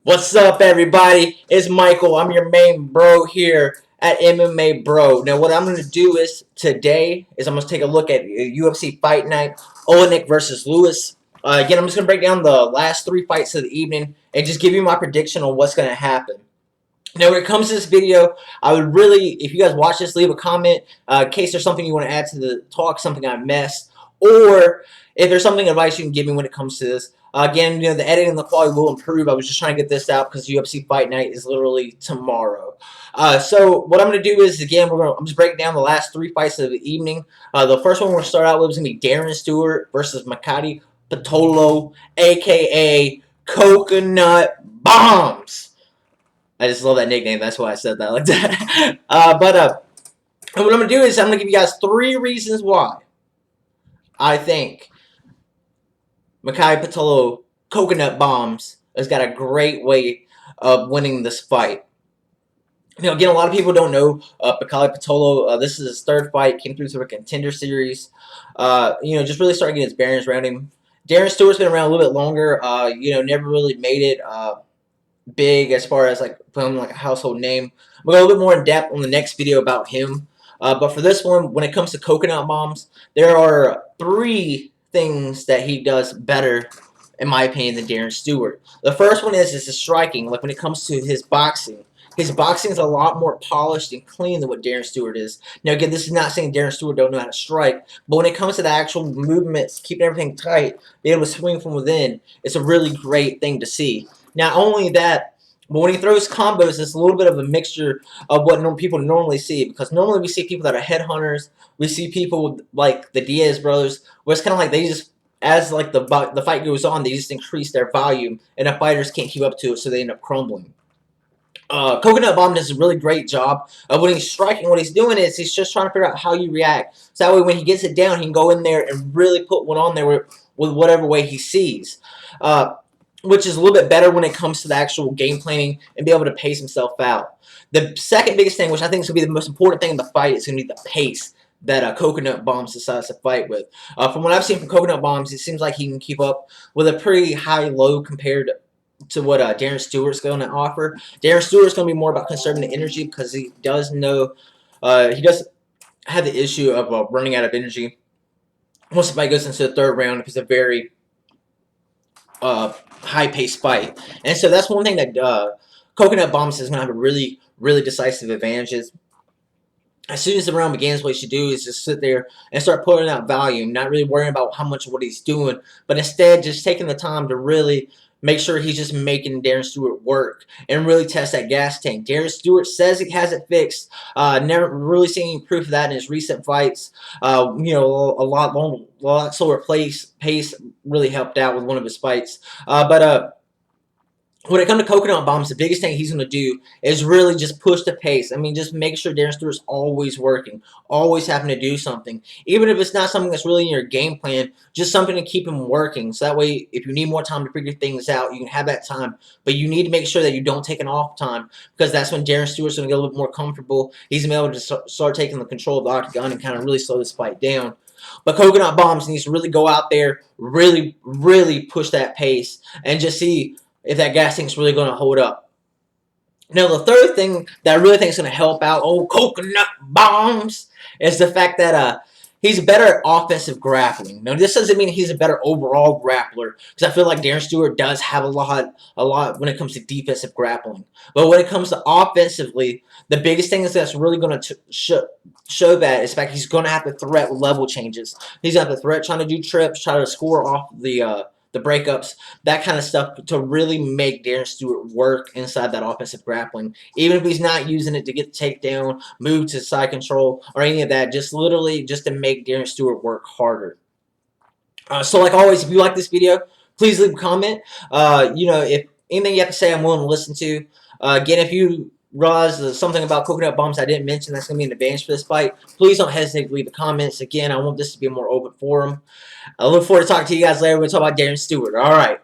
What's up, everybody? It's Michael. I'm your main bro here at MMA Bro. Now, what I'm going to do is today is I'm going to take a look at UFC Fight Night, Oleinik versus Lewis. Again, I'm just going to break down the last three fights of the evening and just give you my prediction on what's going to happen. Now, when it comes to this video, I would really, if you guys watch this, leave a comment in case there's something you want to add to the talk, something I missed, or if there's something advice you can give me when it comes to this. Again, the editing and the quality will improve. I was just trying to get this out because UFC Fight Night is literally tomorrow. So what I'm going to do is, again, I'm just breaking down the last three fights of the evening. The first one we're going to start out with is going to be Darren Stewart versus Maki Pitolo, a.k.a. Coconut Bombz. I just love that nickname. That's why I said that like that. And what I'm going to do is I'm going to give you guys three reasons why I think Maki Pitolo, Coconut Bombz, has got a great way of winning this fight. Again, a lot of people don't know Maki Pitolo. This is his third fight. Came through a contender series. Just really starting getting his bearings around him. Darren Stewart's been around a little bit longer. Never really made it big as far as becoming a household name. We'll go a little bit more in depth on the next video about him. But for this one, when it comes to Coconut Bombz, there are three things that he does better, in my opinion, than Darren Stewart. The first one is his striking. Like when it comes to his boxing is a lot more polished and clean than what Darren Stewart is. Now, again, this is not saying Darren Stewart don't know how to strike, but when it comes to the actual movements, keeping everything tight, being able to swing from within, it's a really great thing to see. Not only that, but when he throws combos, it's a little bit of a mixture of what people normally see. Because normally we see people that are headhunters. We see people like the Diaz brothers, where it's kind of like they just, as the fight goes on, they just increase their volume, and the fighters can't keep up to it, so they end up crumbling. Coconut Bomb does a really great job of when he's striking. What he's doing is he's just trying to figure out how you react. So that way when he gets it down, he can go in there and really put one on there with whatever way he sees. Which is a little bit better when it comes to the actual game planning and be able to pace himself out. The second biggest thing, which I think is going to be the most important thing in the fight, is going to be the pace that Coconut Bombz decides to fight with. From what I've seen from Coconut Bombz, it seems like he can keep up with a pretty high low compared to what Darren Stewart's going to offer. Darren Stewart's going to be more about conserving the energy because he does know he does have the issue of running out of energy once the fight goes into the third round. It's a very high-paced fight. And so that's one thing that Coconut Bombz is going to have a really, really decisive advantages. As soon as the round begins, what you should do is just sit there and start putting out volume, not really worrying about how much of what he's doing, but instead just taking the time to really make sure he's just making Darren Stewart work and really test that gas tank. Darren Stewart says he has it fixed. Never really seen any proof of that in his recent fights. A lot slower pace really helped out with one of his fights. When it comes to Coconut Bombz, the biggest thing he's going to do is really just push the pace. I mean, just make sure Darren Stewart's always working, always having to do something. Even if it's not something that's really in your game plan, just something to keep him working. So that way, if you need more time to figure things out, you can have that time. But you need to make sure that you don't take an off time, because that's when Darren Stewart's going to get a little bit more comfortable. He's going to be able to start taking the control of the octagon and kind of really slow this fight down. But Coconut Bombz needs to really go out there, really, really push that pace, and just see if that gas tank's really going to hold up. Now, the third thing that I really think is going to help out old Coconut Bombz is the fact that he's better at offensive grappling. Now, this doesn't mean he's a better overall grappler, because I feel like Darren Stewart does have a lot when it comes to defensive grappling. But when it comes to offensively, the biggest thing that's really going to show that is the fact he's going to have to threat level changes. He's going to have to threat trying to do trips, try to score off the breakups, that kind of stuff, to really make Darren Stewart work inside that offensive grappling. Even if he's not using it to get the takedown, move to side control, or any of that, just literally just to make Darren Stewart work harder. So like always, if you like this video, please leave a comment. If anything you have to say, I'm willing to listen to. Again, if you realize there's something about Coconut Bombz I didn't mention that's going to be an advantage for this fight, please don't hesitate to leave the comments. Again, I want this to be a more open forum. I look forward to talking to you guys later. We're going to talk about Darren Stewart. All right.